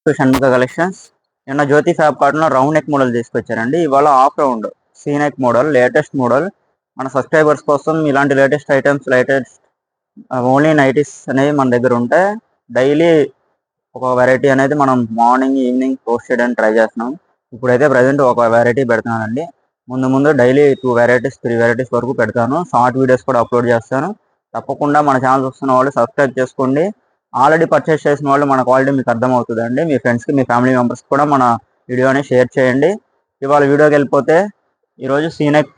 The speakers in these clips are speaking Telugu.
To Shanmukha collections. నిన్న జ్యోతి ఫ్యాబ్కార్ట్లో రౌండ్ నెక్ మోడల్ తీసుకొచ్చారండి. ఇవాళ half round C neck model, latest model. మన సబ్స్క్రైబర్స్ కోసం ఇలాంటి latest items, latest only nighties అనేవి మన దగ్గర ఉంటాయి. డైలీ ఒక వెరైటీ అనేది మనం మార్నింగ్, ఈవినింగ్ పోస్ట్ చేయడానికి ట్రై చేస్తున్నాం. ఇప్పుడైతే ప్రజెంట్ ఒక వెరైటీ పెడుతున్నానండి. ముందు డైలీ 2 వెరైటీస్, 3 వెరైటీస్ వరకు పెడతాను. షార్ట్ వీడియోస్ కూడా అప్లోడ్ చేస్తాను. తప్పకుండా మన ఛానల్ చూస్తున్న వాళ్ళు సబ్స్క్రైబ్ చేసుకోండి. ఆల్రెడీ పర్చేస్ చేసిన వాళ్ళు మన క్వాలిటీ మీకు అర్థమవుతుందండి. మీ ఫ్రెండ్స్కి, మీ ఫ్యామిలీ మెంబర్స్ కూడా మన వీడియోని షేర్ చేయండి. ఇవాళ వీడియోకి వెళ్ళిపోతే ఈరోజు సీనెక్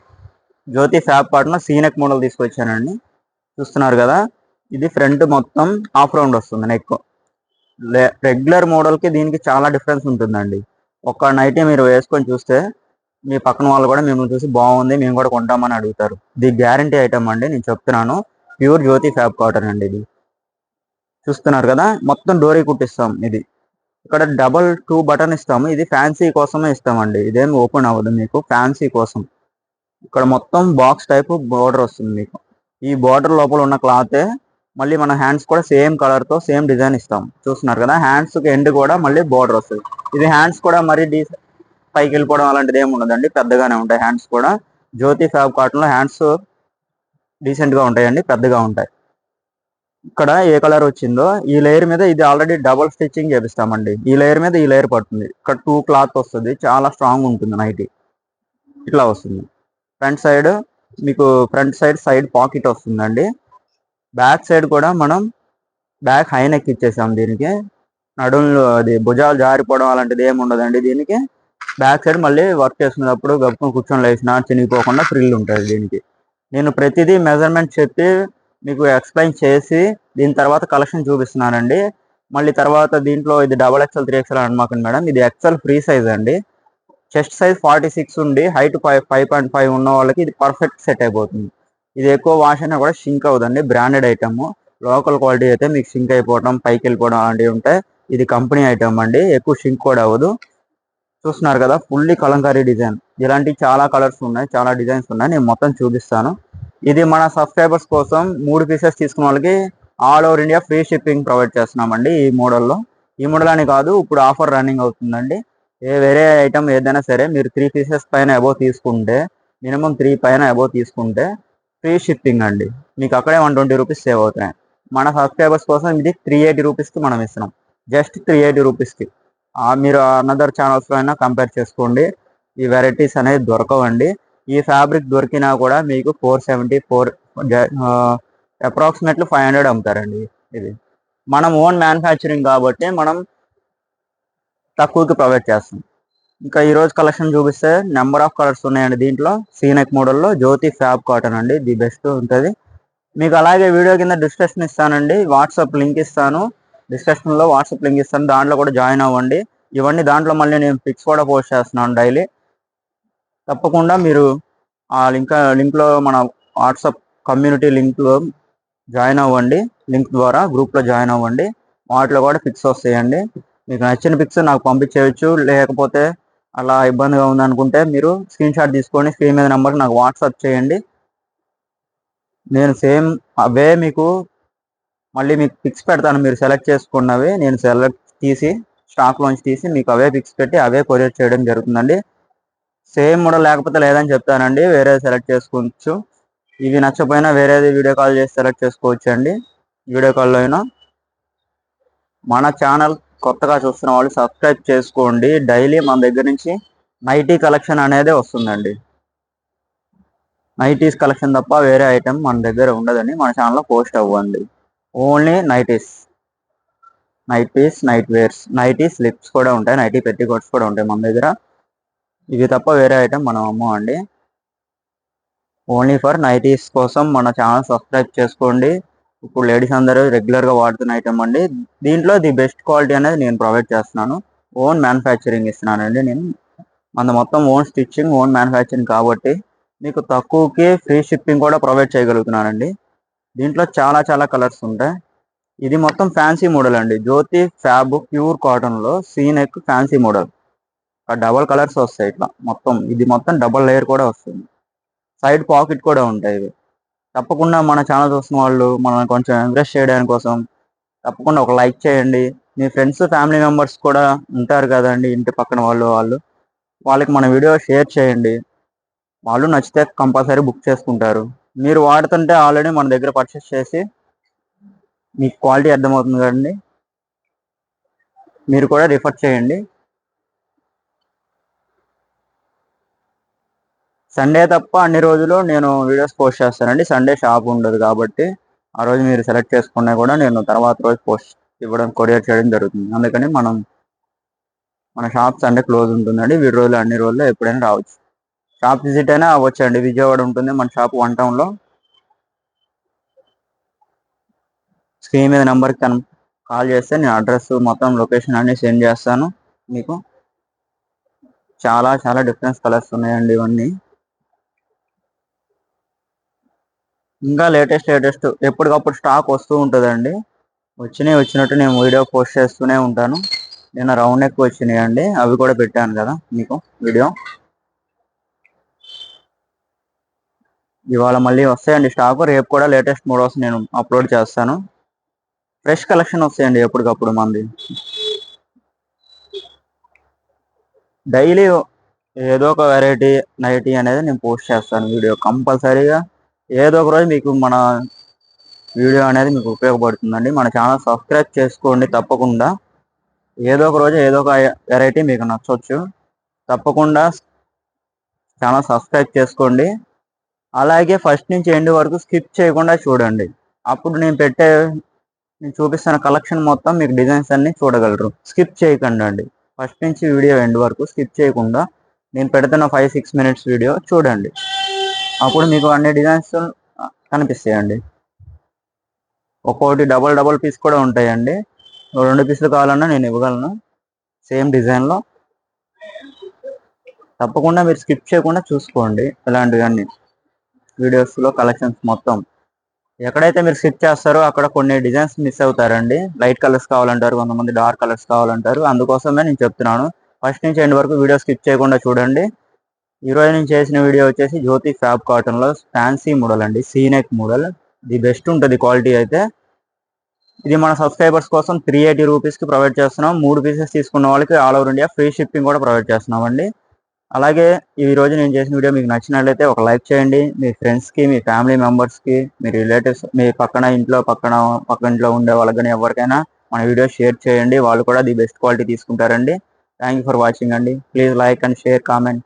జ్యోతి ఫ్యాబ్కార్ట్లో సీనెక్ మోడల్ తీసుకొచ్చానండి. చూస్తున్నారు కదా, ఇది ఫ్రంట్ మొత్తం ఆఫ్ రౌండ్ వస్తుంది నెక్. రెగ్యులర్ మోడల్కి దీనికి చాలా డిఫరెన్స్ ఉంటుందండి. ఒక నైటీ మీరు వేసుకొని చూస్తే మీ పక్కన వాళ్ళు కూడా మిమ్మల్ని చూసి బాగుంది, మేము కూడా కొంటామని అడుగుతారు. ఇది గ్యారంటీ ఐటమ్ అండి, నేను చెప్తున్నాను. ప్యూర్ జ్యోతి ఫ్యాబ్ కాటన్ అండి. ఇది చూస్తున్నారు కదా, మొత్తం డోరీ కుట్టిస్తాం. ఇది ఇక్కడ డబల్ 2 బటన్ ఇస్తాము. ఇది ఫ్యాన్సీ కోసమే ఇస్తామండి. ఇదేమి ఓపెన్ అవ్వదు, మీకు ఫ్యాన్సీ కోసం. ఇక్కడ మొత్తం బాక్స్ టైప్ బోర్డర్ వస్తుంది మీకు. ఈ బోర్డర్ లోపల ఉన్న క్లాతే మళ్ళీ మన హ్యాండ్స్ కూడా సేమ్ కలర్తో సేమ్ డిజైన్ ఇస్తాం. చూస్తున్నారు కదా, హ్యాండ్స్కి ఎండ్ కూడా మళ్ళీ బోర్డర్ వస్తుంది. ఇది హ్యాండ్స్ కూడా మరీ పైకి వెళ్ళిపోవడం అలాంటిది ఏమి ఉండదండి, పెద్దగానే ఉంటాయి హ్యాండ్స్ కూడా. జ్యోతి ఫ్యాబ్ కాటన్లో హ్యాండ్స్ డీసెంట్గా ఉంటాయండి, పెద్దగా ఉంటాయి. ఇక్కడ ఏ కలర్ వచ్చిందో ఈ లేయర్ మీద ఇది ఆల్రెడీ డబుల్ స్టిచ్చింగ్ చేపిస్తామండి. ఈ లేయర్ మీద ఈ లేయర్ పడుతుంది. ఇక్కడ 2 క్లాత్ వస్తుంది, చాలా స్ట్రాంగ్ ఉంటుంది నైటీ. ఇట్లా వస్తుంది. ఫ్రంట్ సైడ్ మీకు సైడ్ పాకెట్ వస్తుందండి. బ్యాక్ సైడ్ కూడా మనం బ్యాక్ హై నెక్ ఇచ్చేసాం. దీనికి నడుములో అది భుజాలు జారిపోవడం అలాంటిది ఏమి ఉండదండి. దీనికి బ్యాక్ సైడ్ మళ్ళీ వర్క్ చేసుకున్నప్పుడు గప్పుకొని కూర్చొని లేచినా చినిగిపోకుండా ఫ్రిల్ ఉంటుంది దీనికి. నేను ప్రతిదీ మెజర్మెంట్ చెప్పి మీకు ఎక్స్ప్లెయిన్ చేసి దీని తర్వాత కలెక్షన్ చూపిస్తున్నానండి. మళ్ళీ తర్వాత దీంట్లో ఇది XXL 3XL అనమాకండి మేడం, ఇది XL ఫ్రీ సైజ్ అండి. చెస్ట్ సైజ్ 46 ఉండి హైట్ 5.5 ఉన్న వాళ్ళకి ఇది పర్ఫెక్ట్ సెట్ అయిపోతుంది. ఇది ఎక్కువ వాష్ అయినా కూడా షింక్ అవుదండి. బ్రాండెడ్ ఐటమ్, లోకల్ క్వాలిటీ అయితే మీకు షింక్ అయిపోవడం, పైకి వెళ్ళిపోవడం అలాంటివి ఉంటాయి. ఇది కంపెనీ ఐటమ్ అండి, ఎక్కువ షింక్ కూడా అవ్వదు. చూస్తున్నారు కదా, ఫుల్లీ కలంకారీ డిజైన్. ఇలాంటి చాలా కలర్స్ ఉన్నాయి, చాలా డిజైన్స్ ఉన్నాయి, నేను మొత్తం చూపిస్తాను. ఇది మన సబ్స్క్రైబర్స్ కోసం 3 పీసెస్ తీసుకున్న వాళ్ళకి all over India free shipping provide చేస్తున్నామండి. ఈ మోడల్లో, ఈ మోడల్ అని కాదు, ఇప్పుడు ఆఫర్ రన్నింగ్ అవుతుందండి. వేరే ఐటమ్ ఏదైనా సరే మీరు 3 పీసెస్ పైన అబోవ్ తీసుకుంటే, మినిమం 3 పైన అబోవ్ తీసుకుంటే ఫ్రీ షిప్పింగ్ అండి. మీకు అక్కడే 120 రూపీస్ సేవ్ అవుతాయి. మన సబ్స్క్రైబర్స్ కోసం ఇది 380 రూపీస్కి మనం ఇస్తున్నాం. జస్ట్ 380 రూపీస్కి. మీరు అనదర్ ఛానల్స్లో అయినా కంపేర్ చేసుకోండి. ఈ వెరైటీస్ అనేది దొరకవండి. ఈ ఫ్యాబ్రిక్ దొరికినా కూడా మీకు 474 అప్రాక్సిమేట్లీ 500 అమ్ముతారండి. ఇది మనం ఓన్ మ్యానుఫ్యాక్చరింగ్ కాబట్టి మనం తక్కువకి ప్రొవైడ్ చేస్తాం. ఇంకా ఈరోజు కలెక్షన్ చూపిస్తే నెంబర్ ఆఫ్ కలర్స్ ఉన్నాయండి. దీంట్లో సీనెక్ మోడల్లో జ్యోతి ఫ్యాబ్ కాటన్ అండి, ది బెస్ట్ ఉంటుంది. మీకు అలాగే వీడియో కింద డిస్క్రిప్షన్ ఇస్తానండి, వాట్సాప్ లింక్ ఇస్తాను. డిస్క్రిప్షన్లో వాట్సాప్ లింక్ ఇస్తాను, దాంట్లో కూడా జాయిన్ అవ్వండి. ఇవన్నీ దాంట్లో మళ్ళీ నేను పిక్స్ కూడా పోస్ట్ చేస్తున్నాను డైలీ. తప్పకుండా మీరు ఆ లింక్లో మన వాట్సాప్ కమ్యూనిటీ లింక్లో జాయిన్ అవ్వండి. లింక్ ద్వారా గ్రూప్లో జాయిన్ అవ్వండి. వాటిలో కూడా పిక్స్ వస్తాయండి. మీకు నచ్చిన పిక్స్ నాకు పంపించేయచ్చు. లేకపోతే అలా ఇబ్బందిగా ఉందనుకుంటే మీరు స్క్రీన్ షాట్ తీసుకొని స్క్రీన్ మీద నెంబర్కి నాకు వాట్సాప్ చేయండి. నేను సేమ్ అవే మీకు మళ్ళీ మీకు పిక్స్ పెడతాను. మీరు సెలెక్ట్ చేసుకున్నవి నేను స్టాక్లోంచి తీసి మీకు అవే పిక్స్ పెట్టి అవే కొరియర్ చేయడం జరుగుతుందండి. సేమ్ మోడల్ లేకపోతే లేదని చెప్తానండి, వేరే సెలెక్ట్ చేసుకోవచ్చు. ఇవి నచ్చపోయినా వేరేది వీడియో కాల్ చేసి సెలెక్ట్ చేసుకోవచ్చు అండి. వీడియో కాల్లో అయినా. మన ఛానల్ కొత్తగా చూస్తున్న వాళ్ళు సబ్స్క్రైబ్ చేసుకోండి. డైలీ మన దగ్గర నుంచి నైటీ కలెక్షన్ అనేది వస్తుందండి. నైటీస్ కలెక్షన్ తప్ప వేరే ఐటెం మన దగ్గర ఉండదని మన ఛానల్లో పోస్ట్ అవ్వండి. Only night wears, nighty slips కూడా ఉంటాయి, నైటీ పెట్టికోట్స్ కూడా ఉంటాయి మన దగ్గర. ఇవి తప్ప వేరే ఐటెం మనం అమ్మమండి. ఓన్లీ ఫర్ నైటీస్ కోసం మన ఛానల్ సబ్స్క్రైబ్ చేసుకోండి. ఇప్పుడు లేడీస్ అందరూ రెగ్యులర్గా వాడుతున్న ఐటమ్ అండి. దీంట్లో ది బెస్ట్ క్వాలిటీ అనేది నేను ప్రొవైడ్ చేస్తున్నాను. ఓన్ మ్యానుఫ్యాక్చరింగ్ ఇస్తున్నానండి నేను. మన మొత్తం ఓన్ స్టిచ్చింగ్, ఓన్ మ్యానుఫ్యాక్చరింగ్ కాబట్టి మీకు తక్కువకి ఫ్రీ షిప్పింగ్ కూడా ప్రొవైడ్ చేయగలుగుతున్నానండి. దీంట్లో చాలా చాలా కలర్స్ ఉంటాయి. ఇది మొత్తం ఫ్యాన్సీ మోడల్ అండి. జ్యోతి ఫ్యాబ్ ప్యూర్ కాటన్లో సీనెక్ ఫ్యాన్సీ మోడల్. డబల్ కలర్స్ వస్తాయి ఇట్లా మొత్తం. ఇది మొత్తం డబల్ లేయర్ కూడా వస్తుంది. సైడ్ పాకెట్ కూడా ఉంటాయి ఇవి. తప్పకుండా మన ఛానల్ చూస్తున్న వాళ్ళు మనల్ని కొంచెం ఎంకరేజ్ చేయడానికి కోసం తప్పకుండా ఒక లైక్ చేయండి. మీ ఫ్రెండ్స్ ఫ్యామిలీ మెంబర్స్ కూడా ఉంటారు కదండి, ఇంటి పక్కన వాళ్ళకి మన వీడియో షేర్ చేయండి. వాళ్ళు నచ్చితే కంపల్సరీ బుక్ చేసుకుంటారు. మీరు వాడుతుంటే ఆల్రెడీ మన దగ్గర పర్చేస్ చేసి మీకు క్వాలిటీ అర్థమవుతుంది కదండి, మీరు కూడా రిఫర్ చేయండి. సండే తప్ప అన్ని రోజులు నేను వీడియోస్ పోస్ట్ చేస్తానండి. సండే షాప్ ఉండదు కాబట్టి ఆ రోజు మీరు సెలెక్ట్ చేసుకున్నా కూడా నేను తర్వాత రోజు పోస్ట్ ఇవ్వడం, కొరియర్ చేయడం జరుగుతుంది. అందుకని మన షాప్ సండే క్లోజ్ ఉంటుందండి. వీడి రోజులు అన్ని రోజుల్లో ఎప్పుడైనా రావచ్చు. షాప్ విజిట్ అయినా అవ్వచ్చండి. విజయవాడ ఉంటుంది మన షాప్, 1 టౌన్లో. స్క్రీన్ మీద నెంబర్కి కాల్ చేస్తే నేను అడ్రస్ మొత్తం లొకేషన్ అన్ని సెండ్ చేస్తాను మీకు. చాలా చాలా డిఫరెన్స్ కలర్స్ ఉన్నాయండి ఇవన్నీ. ఇంకా లేటెస్ట్ ఎప్పటికప్పుడు స్టాక్ వస్తూ ఉంటుందండి. వచ్చినట్టు నేను వీడియో పోస్ట్ చేస్తూనే ఉంటాను. నేను రౌండ్ నెక్ వచ్చినాయండి, అవి కూడా పెట్టాను కదా మీకు వీడియో. ఇవాళ మళ్ళీ వస్తాయండి స్టాక్. రేపు కూడా లేటెస్ట్ మోడల్స్ నేను అప్లోడ్ చేస్తాను. ఫ్రెష్ కలెక్షన్ వస్తాయండి ఎప్పటికప్పుడు మంది. డైలీ ఏదో ఒక వెరైటీ నైటీ అనేది నేను పోస్ట్ చేస్తాను వీడియో. కంపల్సరీగా ఏదో ఒక రోజు మీకు మన వీడియో అనేది మీకు ఉపయోగపడుతుందండి. మన ఛానల్ సబ్స్క్రైబ్ చేసుకోండి తప్పకుండా. ఏదో ఒక రోజు ఏదో ఒక వెరైటీ మీకు నచ్చవచ్చు. తప్పకుండా ఛానల్ సబ్స్క్రైబ్ చేసుకోండి. అలాగే ఫస్ట్ నుంచి ఎండ్ వరకు స్కిప్ చేయకుండా చూడండి. అప్పుడు నేను చూపిస్తున్న కలెక్షన్ మొత్తం మీకు డిజైన్స్ అన్ని చూడగలరు. స్కిప్ చేయకండి అండి. ఫస్ట్ నుంచి వీడియో ఎండ్ వరకు స్కిప్ చేయకుండా నేను పెడుతున్న 5-6 మినిట్స్ వీడియో చూడండి. అప్పుడు మీకు అన్ని డిజైన్స్ కనిపిస్తాయండి. ఒక్కొక్కటి డబల్ పీస్ కూడా ఉంటాయండి. 2 పీసులు కావాలన్నా నేను ఇవ్వగలను సేమ్ డిజైన్లో. తప్పకుండా మీరు స్కిప్ చేయకుండా చూసుకోండి ఇలాంటివన్నీ వీడియోస్లో కలెక్షన్స్ మొత్తం. ఎక్కడైతే మీరు స్కిప్ చేస్తారో అక్కడ కొన్ని డిజైన్స్ మిస్ అవుతారండి. లైట్ కలర్స్ కావాలంటారు, కొంతమంది డార్క్ కలర్స్ కావాలంటారు. అందుకోసమే నేను చెప్తున్నాను, ఫస్ట్ నుంచి ఎండ్ వరకు వీడియో స్కిప్ చేయకుండా చూడండి. ఈరోజు నేను చేసిన వీడియో వచ్చేసి జ్యోతి ఫ్యాబ్ కాటన్లో ఫ్యాన్సీ మోడల్ అండి, సీనెక్ మోడల్. ది బెస్ట్ ఉంటుంది క్వాలిటీ అయితే. ఇది మన సబ్స్క్రైబర్స్ కోసం 380 రూపీస్కి ప్రొవైడ్ చేస్తున్నాం. 3 పీసెస్ తీసుకున్న వాళ్ళకి all over India free shipping కూడా ప్రొవైడ్ చేస్తున్నామండి. అలాగే ఈ రోజు నేను చేసిన వీడియో మీకు నచ్చినట్లయితే ఒక లైక్ చేయండి. మీ ఫ్రెండ్స్కి, మీ ఫ్యామిలీ మెంబర్స్కి, మీ రిలేటివ్స్, మీ పక్క ఇంట్లో ఉండే వాళ్ళకి కానీ ఎవరికైనా మన వీడియో షేర్ చేయండి. వాళ్ళు కూడా ది బెస్ట్ క్వాలిటీ తీసుకుంటారండి. థ్యాంక్ యూ ఫర్ వాచింగ్ అండి. Please like and share, comment.